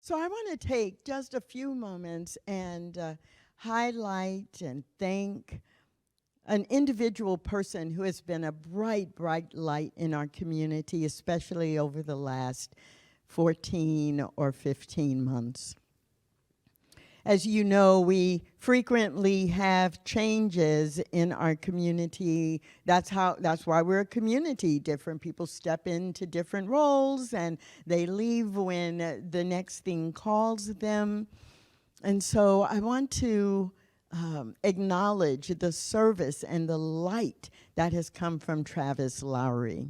So I want to take just a few moments and highlight and thank an individual person who has been a bright, bright light in our community, especially over the last 14 or 15 months. As you know, we frequently have changes in our community. That's why we're a community. Different people step into different roles and they leave when the next thing calls them. And so I want to acknowledge the service and the light that has come from Travis Lowry.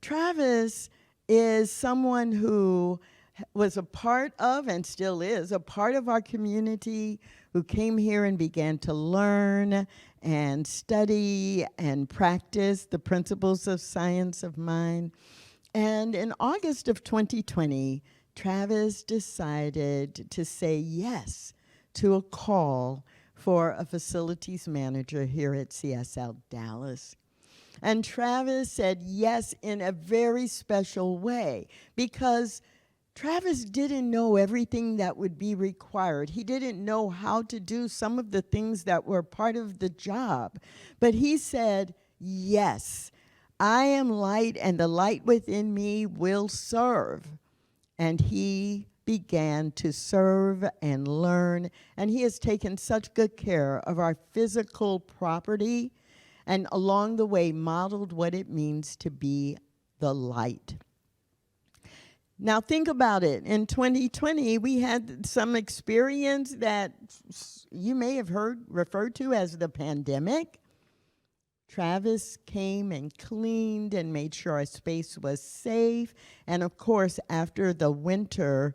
Travis is someone who was a part of and still is a part of our community, who came here and began to learn and study and practice the principles of science of mind. And in August of 2020, Travis decided to say yes to a call for a facilities manager here at CSLDallas. And Travis said yes in a very special way, because Travis didn't know everything that would be required. He didn't know how to do some of the things that were part of the job. But he said, yes, I am light, and the light within me will serve. And he began to serve and learn, and he has taken such good care of our physical property, and along the way modeled what it means to be the light. Now think about it. In 2020, we had some experience that you may have heard referred to as the pandemic. Travis came and cleaned and made sure our space was safe. And of course, after the winter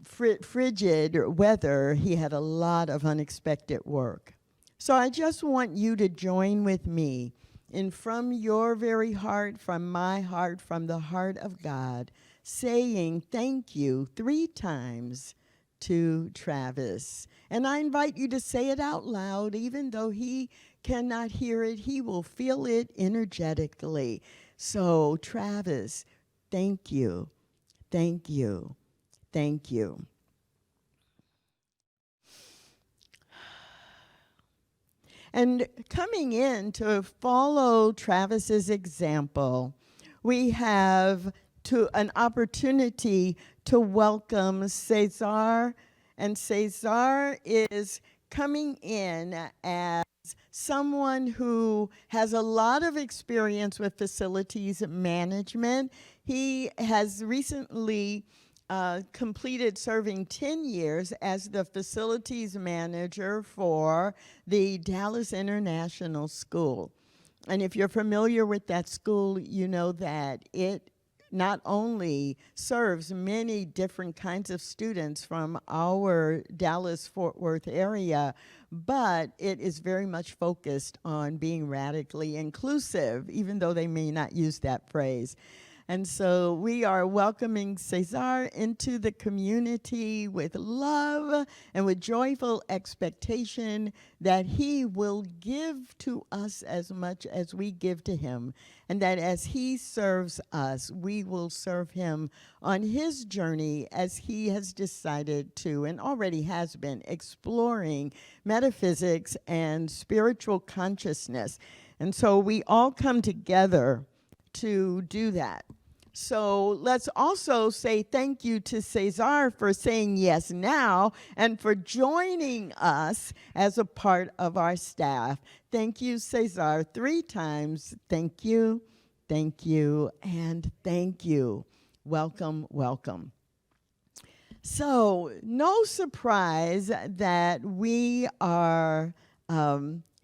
frigid weather, he had a lot of unexpected work. So I just want you to join with me in, from your very heart, from my heart, from the heart of God, saying thank you 3 times to Travis. And I invite you to say it out loud. Even though he cannot hear it, he will feel it energetically. So Travis, thank you, thank you, thank you. And coming in to follow Travis's example, we have an opportunity to welcome Cesar. And Cesar is coming in as someone who has a lot of experience with facilities management. He has recently completed serving 10 years as the facilities manager for the Dallas International School. And if you're familiar with that school, you know that it not only serves many different kinds of students from our Dallas-Fort Worth area, but it is very much focused on being radically inclusive, even though they may not use that phrase. And so we are welcoming Cesar into the community with love and with joyful expectation that he will give to us as much as we give to him, and that as he serves us, we will serve him on his journey as he has decided to, and already has been, exploring metaphysics and spiritual consciousness. And so we all come together to do that. So let's also say thank you to Cesar for saying yes now and for joining us as a part of our staff. Thank you, Cesar, 3 times. Thank you, and thank you. Welcome, welcome. So no surprise that we are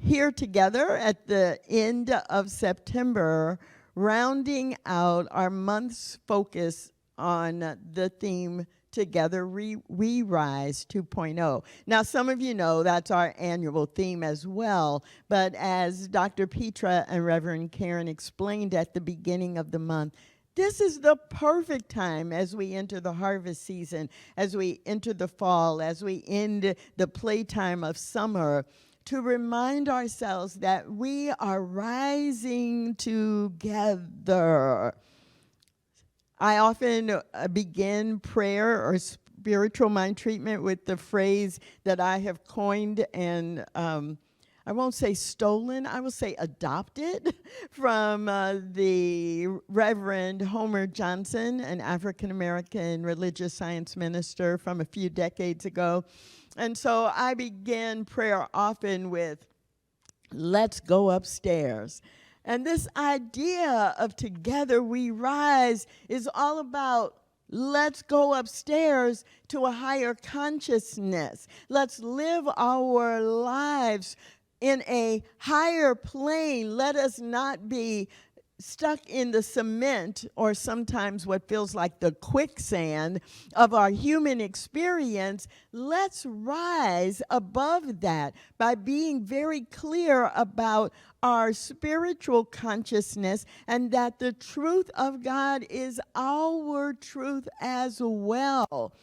here together at the end of September, rounding out our month's focus on the theme Together We Rise 2.0. Now, some of you know that's our annual theme as well, but as Dr. Petra and Reverend Karen explained at the beginning of the month, this is the perfect time as we enter the harvest season, as we enter the fall, as we end the playtime of summer, to remind ourselves that we are rising together. I often begin prayer or spiritual mind treatment with the phrase that I have coined and I won't say stolen, I will say adopted from the Reverend Homer Johnson, an African-American religious science minister from a few decades ago. And so I begin prayer often with, let's go upstairs. And this idea of together we rise is all about let's go upstairs to a higher consciousness. Let's live our lives in a higher plane. Let us not be stuck in the cement or sometimes what feels like the quicksand of our human experience. Let's rise above that by being very clear about our spiritual consciousness and that the truth of God is our truth as well.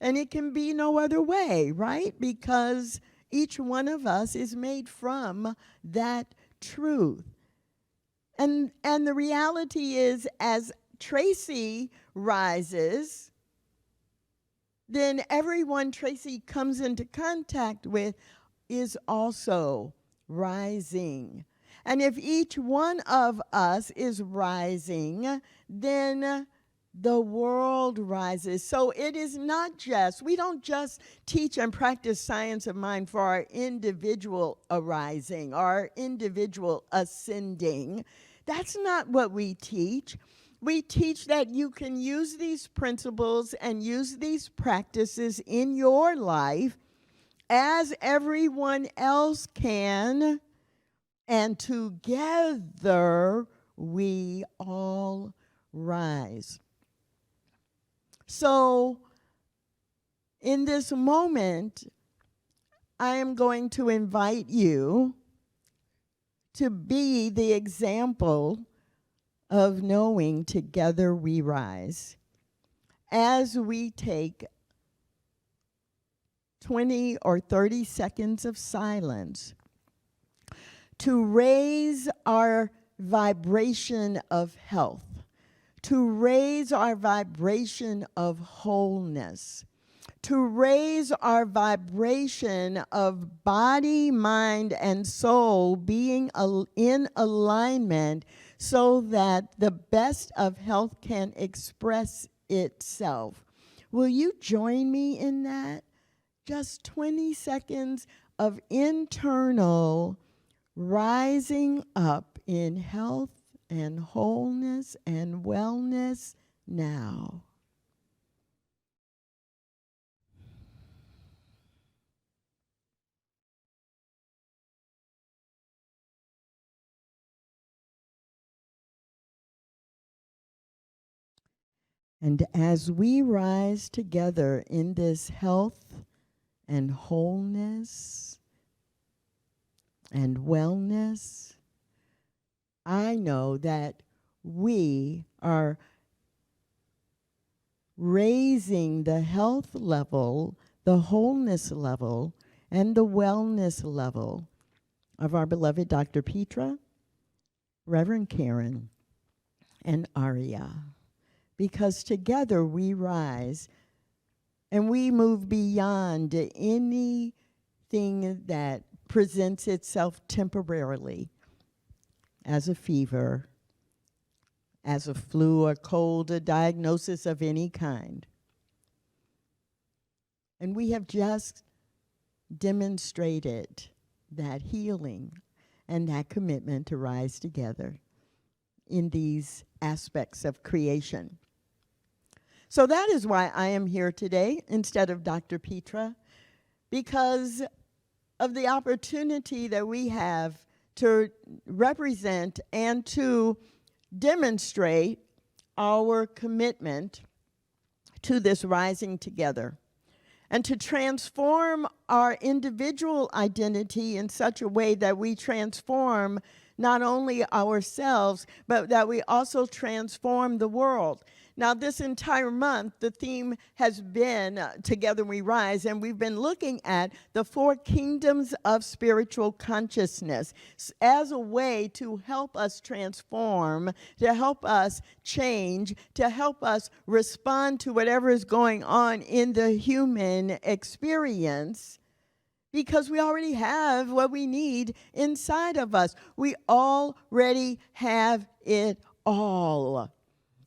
And it can be no other way, right? Because each one of us is made from that truth. And the reality is, as Tracy rises, then everyone Tracy comes into contact with is also rising. And if each one of us is rising, then the world rises. So it is not just, we don't just teach and practice science of mind for our individual arising, our individual ascending. That's not what we teach. We teach that you can use these principles and use these practices in your life as everyone else can, and together we all rise. So in this moment, I am going to invite you to be the example of knowing together we rise as we take 20 or 30 seconds of silence to raise our vibration of health, to raise our vibration of wholeness, to raise our vibration of body, mind, and soul being in alignment so that the best of health can express itself. Will you join me in that? Just 20 seconds of internal rising up in health and wholeness and wellness now. And as we rise together in this health and wholeness and wellness, I know that we are raising the health level, the wholeness level, and the wellness level of our beloved Dr. Petra, Reverend Karen, and Aria. Because together we rise and we move beyond anything that presents itself temporarily as a fever, as a flu or cold, a diagnosis of any kind. And we have just demonstrated that healing and that commitment to rise together in these aspects of creation. So that is why I am here today instead of Dr. Petra, because of the opportunity that we have to represent and to demonstrate our commitment to this rising together and to transform our individual identity in such a way that we transform not only ourselves, but that we also transform the world. Now, this entire month, the theme has been Together We Rise, and we've been looking at the 4 kingdoms of spiritual consciousness as a way to help us transform, to help us change, to help us respond to whatever is going on in the human experience, because we already have what we need inside of us. We already have it all.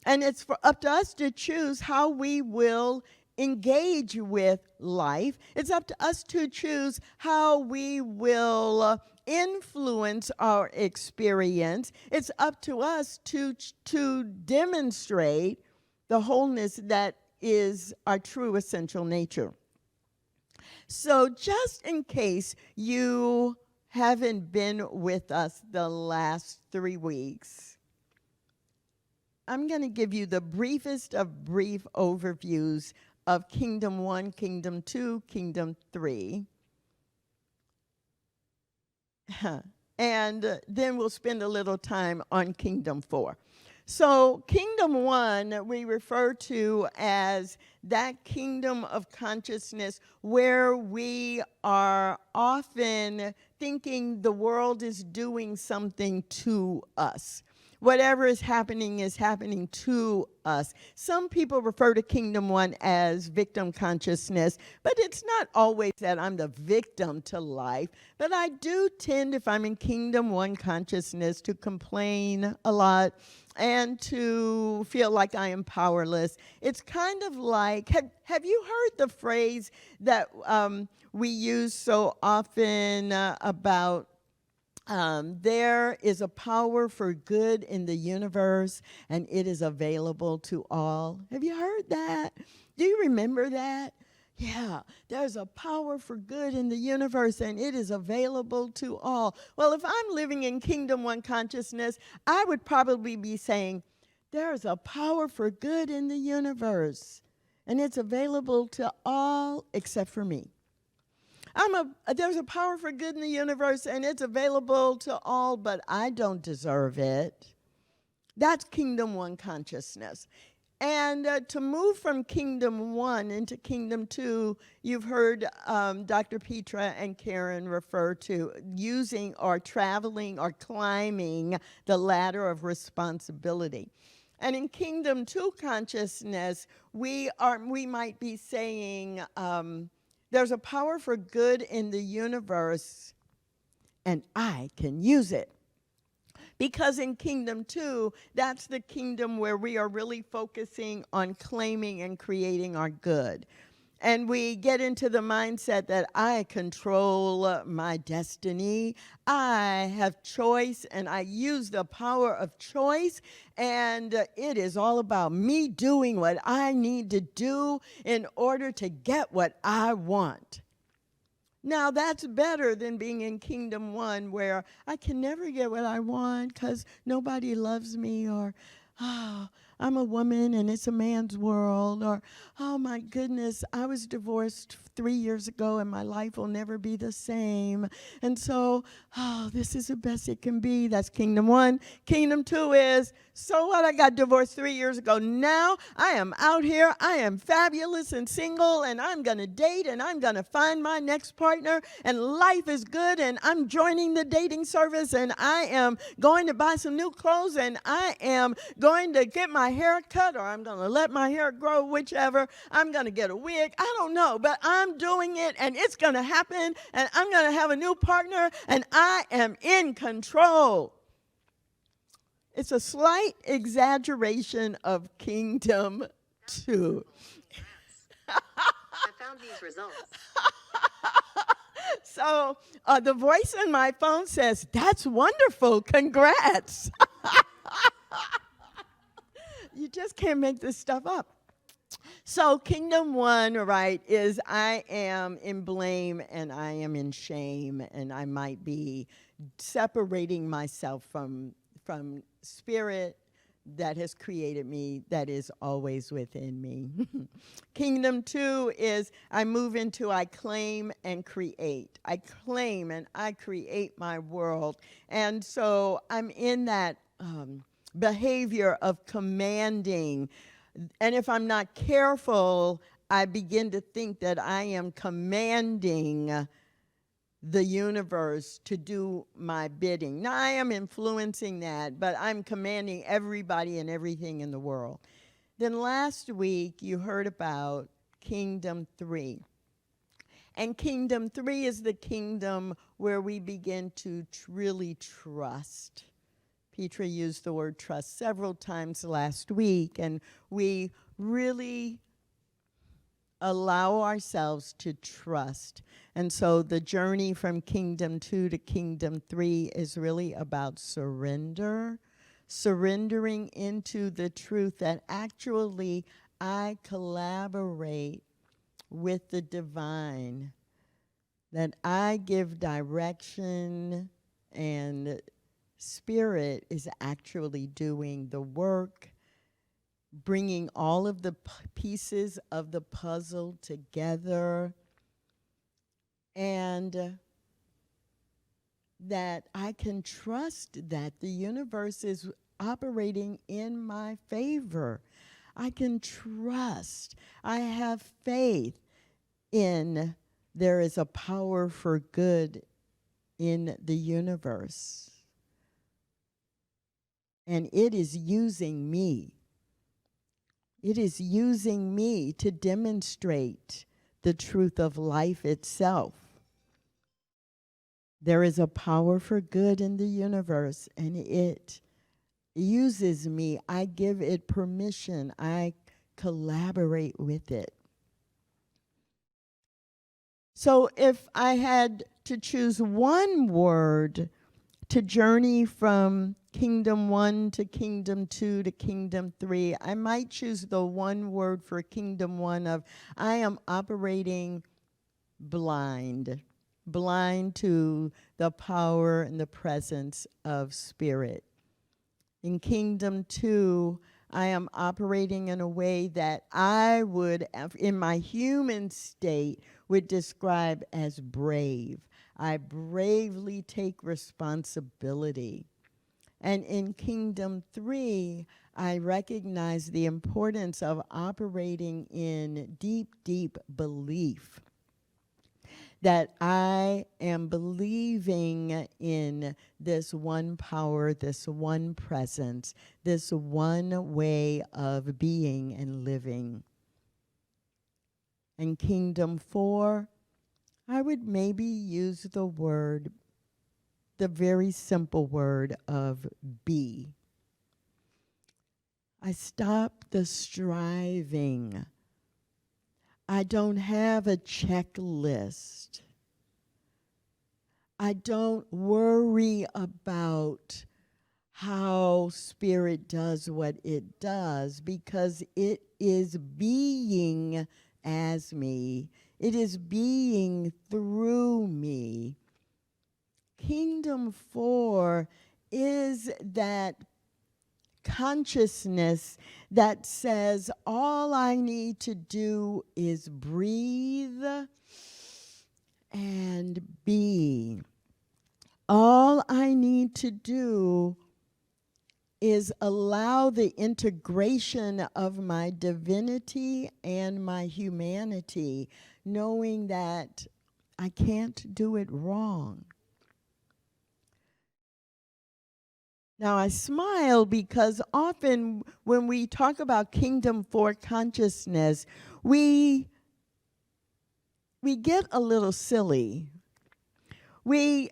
And it's up to us to choose how we will engage with life. It's up to us to choose how we will influence our experience. It's up to us to demonstrate the wholeness that is our true essential nature. So just in case you haven't been with us the last 3 weeks, I'm going to give you the briefest of brief overviews of Kingdom 1, Kingdom 2, Kingdom 3. And then we'll spend a little time on Kingdom 4. So Kingdom 1 we refer to as that kingdom of consciousness where we are often thinking the world is doing something to us. Whatever is happening to us. Some people refer to Kingdom 1 as victim consciousness, but it's not always that I'm the victim to life. But I do tend, if I'm in Kingdom 1 consciousness, to complain a lot and to feel like I am powerless. It's kind of like, have you heard the phrase that we use so often about there is a power for good in the universe, and it is available to all. Have you heard that? Do you remember that? Yeah, there's a power for good in the universe, and it is available to all. Well, if I'm living in Kingdom 1 consciousness, I would probably be saying, there's a power for good in the universe, and it's available to all except for me. There's a power for good in the universe, and it's available to all, but I don't deserve it. That's Kingdom 1 consciousness. And to move from Kingdom 1 into Kingdom 2, you've heard Dr. Petra and Karen refer to using or traveling or climbing the ladder of responsibility. And in Kingdom 2 consciousness, we might be saying, there's a power for good in the universe, and I can use it. Because in Kingdom 2, that's the kingdom where we are really focusing on claiming and creating our good. And we get into the mindset that I control my destiny. I have choice, and I use the power of choice. And it is all about me doing what I need to do in order to get what I want. Now, that's better than being in Kingdom 1 where I can never get what I want because nobody loves me, or, oh, I'm a woman and it's a man's world, or, oh my goodness, I was divorced 3 years ago and my life will never be the same. And so, oh, this is the best it can be. That's Kingdom 1. Kingdom 2 is, so what, I got divorced 3 years ago. Now I am out here, I am fabulous and single, and I'm going to date, and I'm going to find my next partner, and life is good, and I'm joining the dating service, and I am going to buy some new clothes, and I am going to get my hair cut, or I'm going to let my hair grow, whichever. I'm going to get a wig. I don't know, but I'm doing it, and it's going to happen, and I'm going to have a new partner, and I am in control. It's a slight exaggeration of Kingdom 2. I found these results. So the voice in my phone says, that's wonderful, congrats. You just can't make this stuff up. So Kingdom 1, right, is I am in blame and I am in shame, and I might be separating myself from spirit that has created me, that is always within me. Kingdom 2 is I move into I claim and create. I claim and I create my world. And so I'm in that behavior of commanding. And if I'm not careful, I begin to think that I am commanding the universe to do my bidding. Now, I am influencing that, but I'm commanding everybody and everything in the world. Then last week, you heard about Kingdom 3. And Kingdom 3 is the kingdom where we begin to really trust. Petra used the word trust several times last week, and we really allow ourselves to trust. And so the journey from Kingdom 2 to Kingdom 3 is really about surrender, surrendering into the truth that actually I collaborate with the divine, that I give direction, and Spirit is actually doing the work, bringing all of the pieces of the puzzle together, and that I can trust that the universe is operating in my favor. I can trust. I have faith in there is a power for good in the universe. And it is using me. It is using me to demonstrate the truth of life itself. There is a power for good in the universe, and it uses me. I give it permission. I collaborate with it. So if I had to choose one word to journey from Kingdom 1 to Kingdom 2 to Kingdom 3, I might choose the one word for Kingdom 1 of I am operating blind to the power and the presence of Spirit. In Kingdom 2, I am operating in a way that I would, in my human state, would describe as brave. I bravely take responsibility. And in Kingdom 3, I recognize the importance of operating in deep, deep belief, that I am believing in this one power, this one presence, this one way of being and living. In Kingdom 4, I would maybe use the word, the very simple word of be. I stop the striving. I don't have a checklist. I don't worry about how Spirit does what it does, because it is being as me. It is being through me. Kingdom 4 is that consciousness that says all I need to do is breathe and be. All I need to do is allow the integration of my divinity and my humanity, knowing that I can't do it wrong. Now, I smile because often when we talk about Kingdom 4 consciousness, we get a little silly. We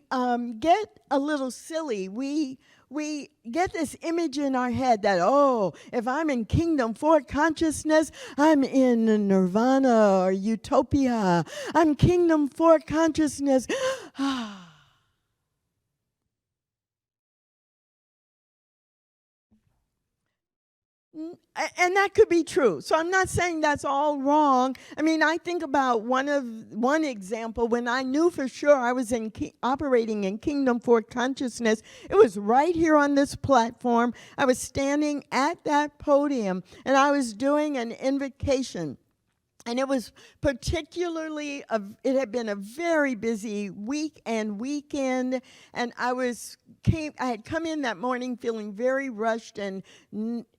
get a little silly. We get this image in our head that, oh, if I'm in Kingdom 4 consciousness, I'm in nirvana or utopia. I'm Kingdom 4 consciousness. And that could be true. So I'm not saying that's all wrong. I mean, I think about one example when I knew for sure I was operating in Kingdom 4 consciousness. It was right here on this platform. I was standing at that podium, and I was doing an invocation. And it was particularly, it had been a very busy week and weekend, and I had come in that morning feeling very rushed and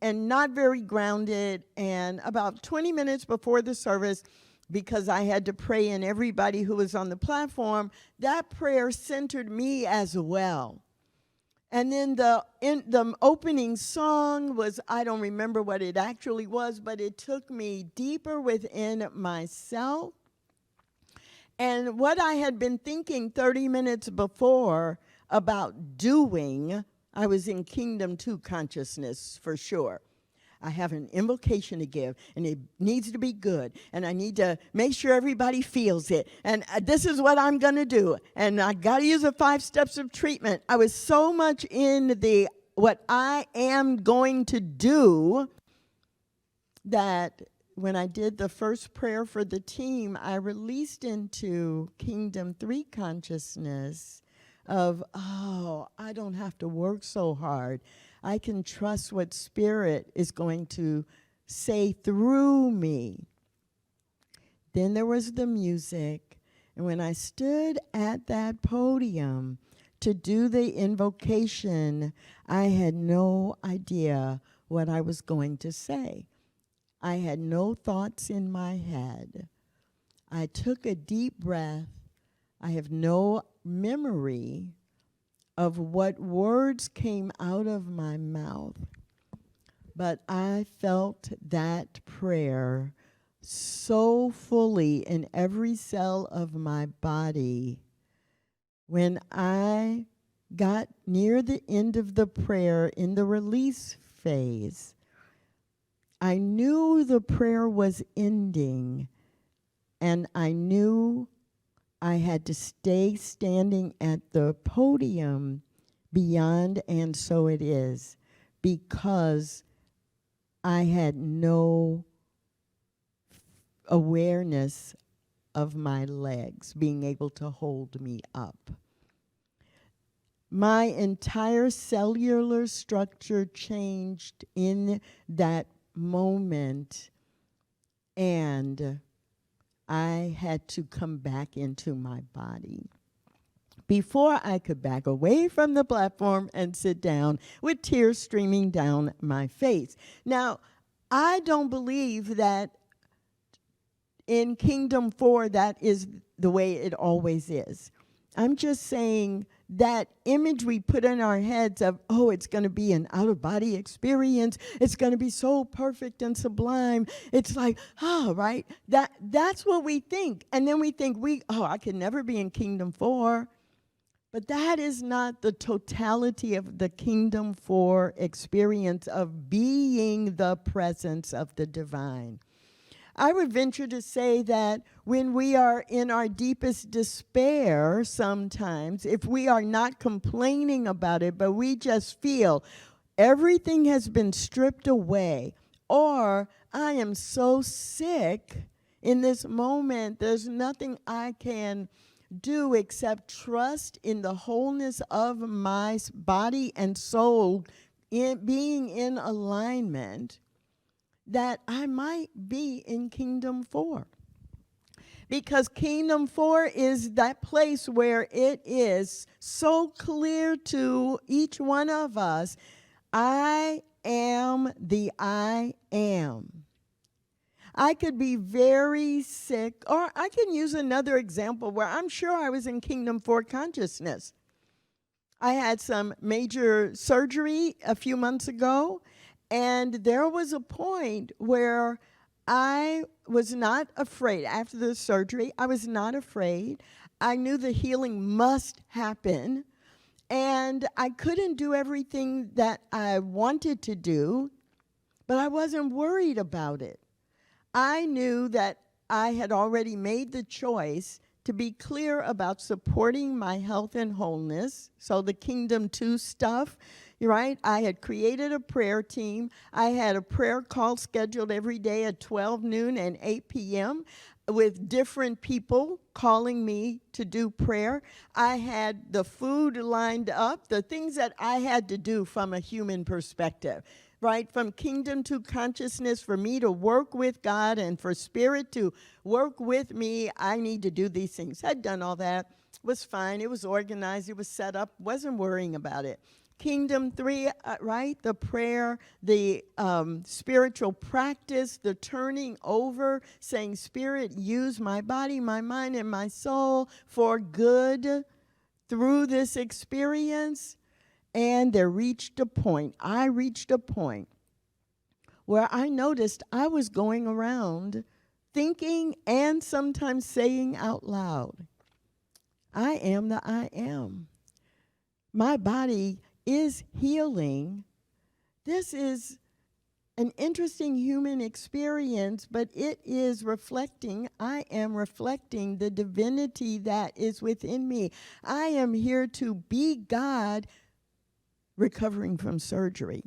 not very grounded. And about 20 minutes before the service, because I had to pray in everybody who was on the platform, that prayer centered me as well. And then the opening song was, I don't remember what it actually was, but it took me deeper within myself. And what I had been thinking 30 minutes before about doing, I was in Kingdom 2 consciousness for sure. I have an invocation to give, and it needs to be good, and I need to make sure everybody feels it, and this is what I'm going to do, and I got to use the 5 steps of treatment. I was so much in the what I am going to do that when I did the first prayer for the team, I released into Kingdom 3 consciousness of, oh, I don't have to work so hard. I can trust what Spirit is going to say through me. Then there was the music. And when I stood at that podium to do the invocation, I had no idea what I was going to say. I had no thoughts in my head. I took a deep breath. I have no memory of what words came out of my mouth, but I felt that prayer so fully in every cell of my body. When I got near the end of the prayer in the release phase, I knew the prayer was ending, and I knew I had to stay standing at the podium beyond and so it is, because I had no awareness of my legs being able to hold me up. My entire cellular structure changed in that moment, and I had to come back into my body before I could back away from the platform and sit down with tears streaming down my face. Now, I don't believe that in Kingdom 4 that is the way it always is. I'm just saying that image we put in our heads of, oh, it's going to be an out-of-body experience. It's going to be so perfect and sublime. It's like, oh, right? That's what we think. And then we think, I can never be in Kingdom 4. But that is not the totality of the Kingdom 4 experience of being the presence of the divine. I would venture to say that when we are in our deepest despair sometimes, if we are not complaining about it, but we just feel everything has been stripped away, or I am so sick in this moment, there's nothing I can do except trust in the wholeness of my body and soul in being in alignment, that I might be in Kingdom 4. Because Kingdom 4 is that place where it is so clear to each one of us, I am the I am. I could be very sick, or I can use another example where I'm sure I was in Kingdom 4 consciousness. I had some major surgery a few months ago, and there was a point where I was not afraid. After the surgery, I was not afraid. I knew the healing must happen, and I couldn't do everything that I wanted to do, but I wasn't worried about it. I knew that I had already made the choice to be clear about supporting my health and wholeness. So the Kingdom 2 stuff, right? I had created a prayer team. I had a prayer call scheduled every day at 12 noon and 8 p.m. with different people calling me to do prayer. I had the food lined up, the things that I had to do from a human perspective. right? From kingdom to consciousness, for me to work with God and for spirit to work with me, I need to do these things. I'd done all that. Was fine. It was organized. It was set up. Wasn't worrying about it. Kingdom 3, right? The prayer, the spiritual practice, the turning over, saying, Spirit, use my body, my mind, and my soul for good through this experience. And I reached a point where I noticed I was going around thinking and sometimes saying out loud, I am the I am. My body is healing. This is an interesting human experience, but it is reflecting, I am reflecting the divinity that is within me. I am here to be God recovering from surgery.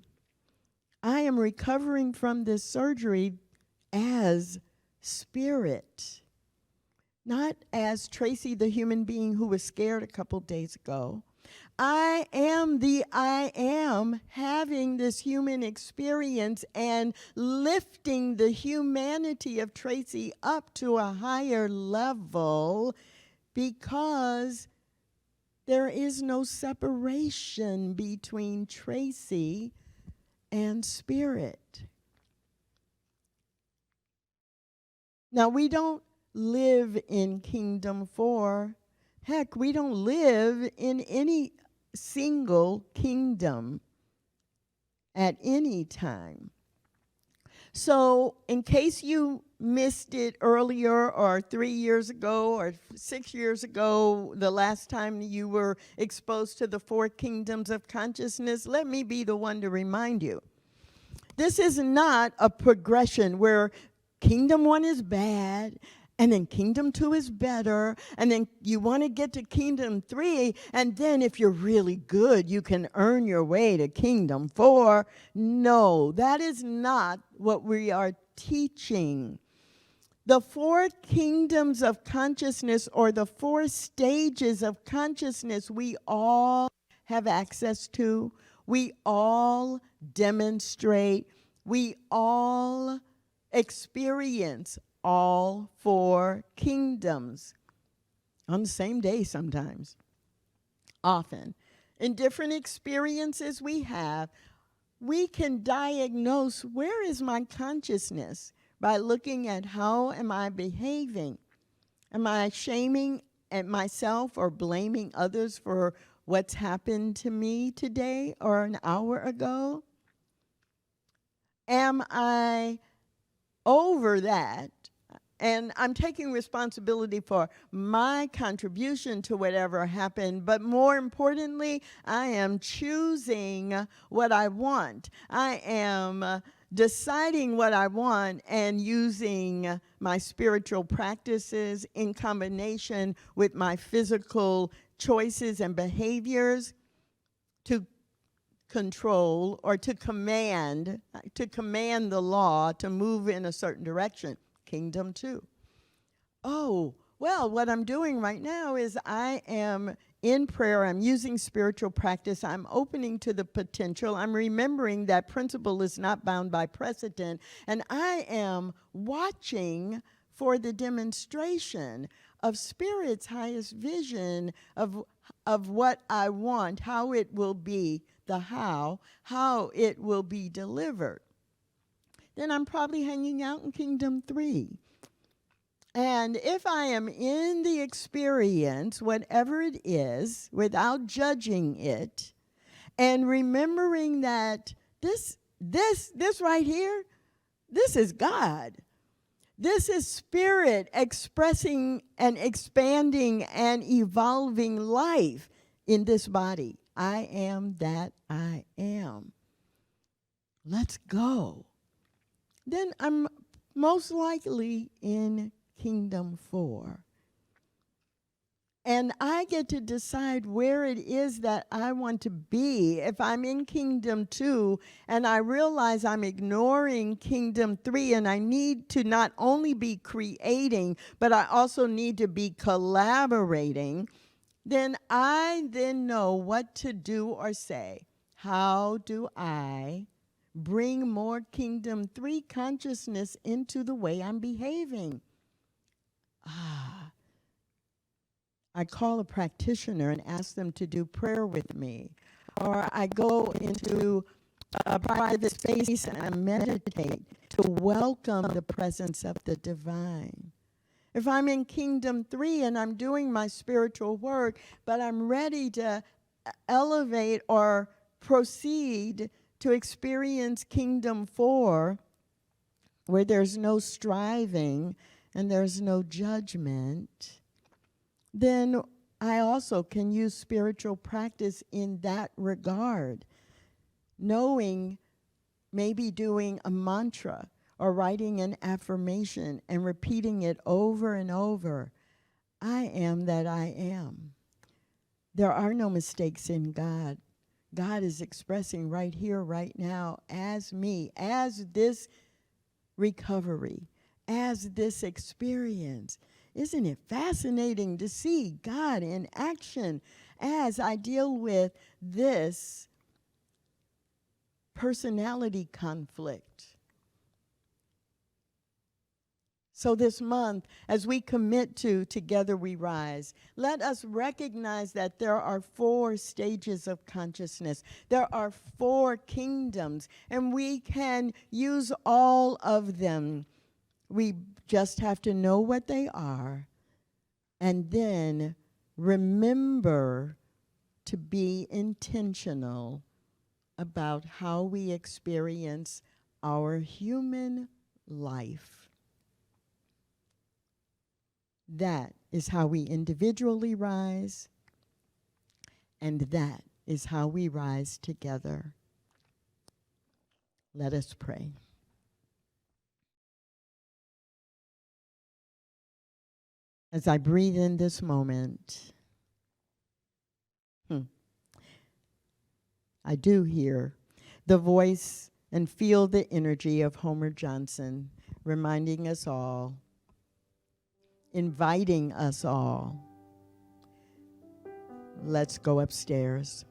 I am recovering from this surgery as spirit, not as Tracy, the human being who was scared a couple days ago. I am the I am, having this human experience and lifting the humanity of Tracy up to a higher level, because there is no separation between Tracy and spirit. Now, we don't live in Kingdom 4. Heck, we don't live in any single kingdom at any time. So, in case you missed it earlier, or 3 years ago, or 6 years ago, the last time you were exposed to the 4 kingdoms of consciousness, let me be the one to remind you. This is not a progression where Kingdom 1 is bad, and then Kingdom 2 is better, and then you want to get to Kingdom 3, and then if you're really good, you can earn your way to Kingdom 4. No, that is not what we are teaching. The 4 kingdoms of consciousness, or the 4 stages of consciousness, we all have access to. We all demonstrate. We all experience all 4 kingdoms on the same day sometimes, often. In different experiences we have, we can diagnose where is my consciousness by looking at how am I behaving. Am I shaming at myself or blaming others for what's happened to me today or an hour ago? Am I over that? And I'm taking responsibility for my contribution to whatever happened, but more importantly, I am choosing what I want. I am deciding what I want and using my spiritual practices in combination with my physical choices and behaviors to control or to command the law to move in a certain direction. Kingdom 2. Oh, well, what I'm doing right now is I am in prayer. I'm using spiritual practice. I'm opening to the potential. I'm remembering that principle is not bound by precedent. And I am watching for the demonstration of Spirit's highest vision of what I want, how it will be, the how it will be delivered. Then I'm probably hanging out in Kingdom 3. And if I am in the experience, whatever it is, without judging it, and remembering that this right here, this is God. This is Spirit expressing and expanding and evolving life in this body. I am that I am. Let's go. Then I'm most likely in Kingdom 4. And I get to decide where it is that I want to be. If I'm in Kingdom 2 and I realize I'm ignoring Kingdom 3 and I need to not only be creating, but I also need to be collaborating, then I know what to do or say. How do I bring more Kingdom 3 consciousness into the way I'm behaving. I call a practitioner and ask them to do prayer with me. Or I go into a private space and I meditate to welcome the presence of the divine. If I'm in Kingdom 3 and I'm doing my spiritual work, but I'm ready to elevate or proceed to experience Kingdom 4, where there's no striving and there's no judgment, then I also can use spiritual practice in that regard, knowing, maybe doing a mantra or writing an affirmation and repeating it over and over. I am that I am. There are no mistakes in God. God is expressing right here, right now, as me, as this recovery, as this experience. Isn't it fascinating to see God in action as I deal with this personality conflict? So this month, as we commit to Together We Rise, let us recognize that there are 4 stages of consciousness. There are 4 kingdoms, and we can use all of them. We just have to know what they are, and then remember to be intentional about how we experience our human life. That is how we individually rise, and that is how we rise together. Let us pray. As I breathe in this moment, I do hear the voice and feel the energy of Homer Johnson reminding us all, inviting us all, let's go upstairs.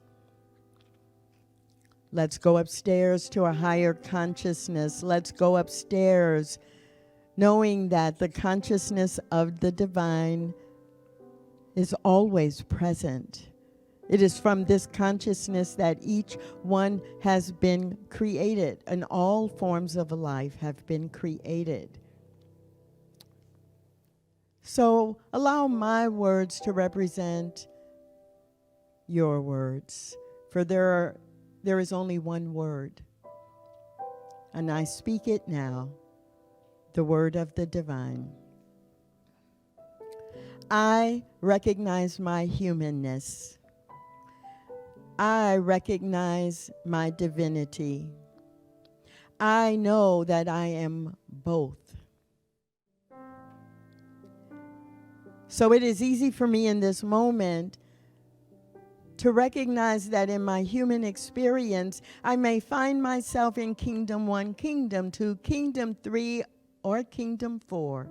Let's go upstairs to a higher consciousness. Let's go upstairs knowing that the consciousness of the divine is always present. It is from this consciousness that each one has been created, and all forms of life have been created. So allow my words to represent your words, for there is only one word, and I speak it now, the word of the divine. I recognize my humanness. I recognize my divinity. I know that I am both. So it is easy for me in this moment to recognize that in my human experience, I may find myself in Kingdom 1, Kingdom 2, Kingdom 3, or Kingdom 4.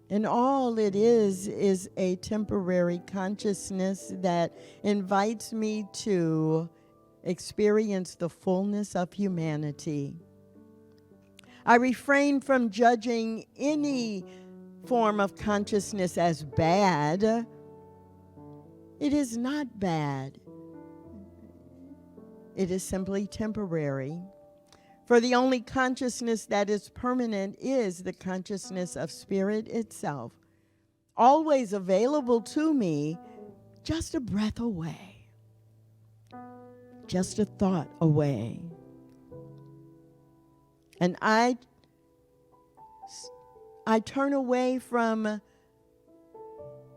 And all it is a temporary consciousness that invites me to experience the fullness of humanity. I refrain from judging any form of consciousness as bad. It is not bad. It is simply temporary. For the only consciousness that is permanent is the consciousness of spirit itself, always available to me, just a breath away, just a thought away. And I turn away from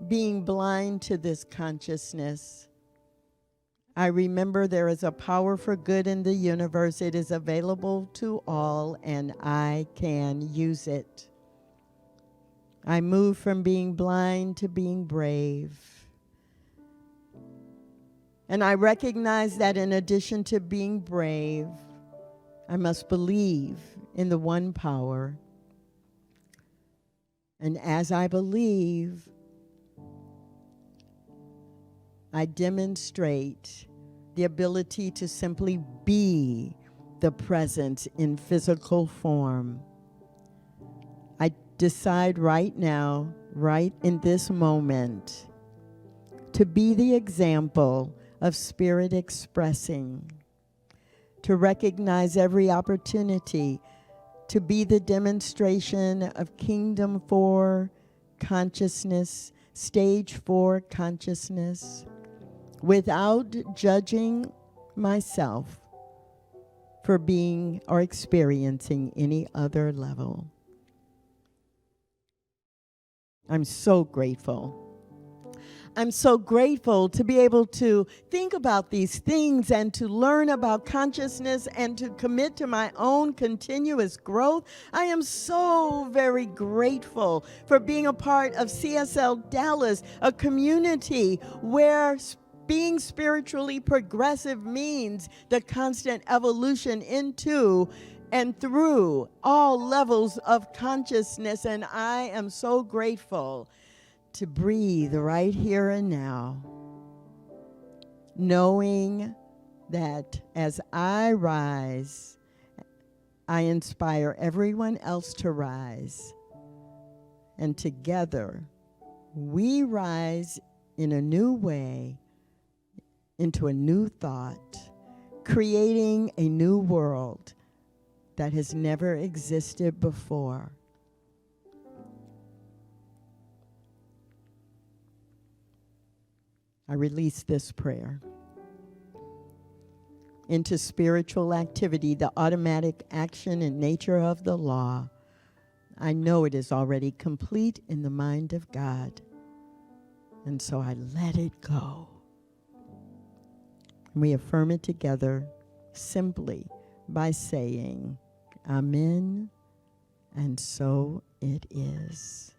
being blind to this consciousness. I remember there is a power for good in the universe. It is available to all, and I can use it. I move from being blind to being brave. And I recognize that in addition to being brave, I must believe in the one power. And as I believe, I demonstrate the ability to simply be the presence in physical form. I decide right now, right in this moment, to be the example of spirit expressing, to recognize every opportunity to be the demonstration of Kingdom 4 consciousness, stage 4 consciousness, without judging myself for being or experiencing any other level. I'm so grateful. I'm so grateful to be able to think about these things and to learn about consciousness and to commit to my own continuous growth. I am so very grateful for being a part of CSLDallas, a community where being spiritually progressive means the constant evolution into and through all levels of consciousness. And I am so grateful to breathe right here and now, knowing that as I rise, I inspire everyone else to rise. And together, we rise in a new way, into a new thought, creating a new world that has never existed before. I release this prayer into spiritual activity, the automatic action and nature of the law. I know it is already complete in the mind of God, and so I let it go. We affirm it together simply by saying, Amen, and so it is.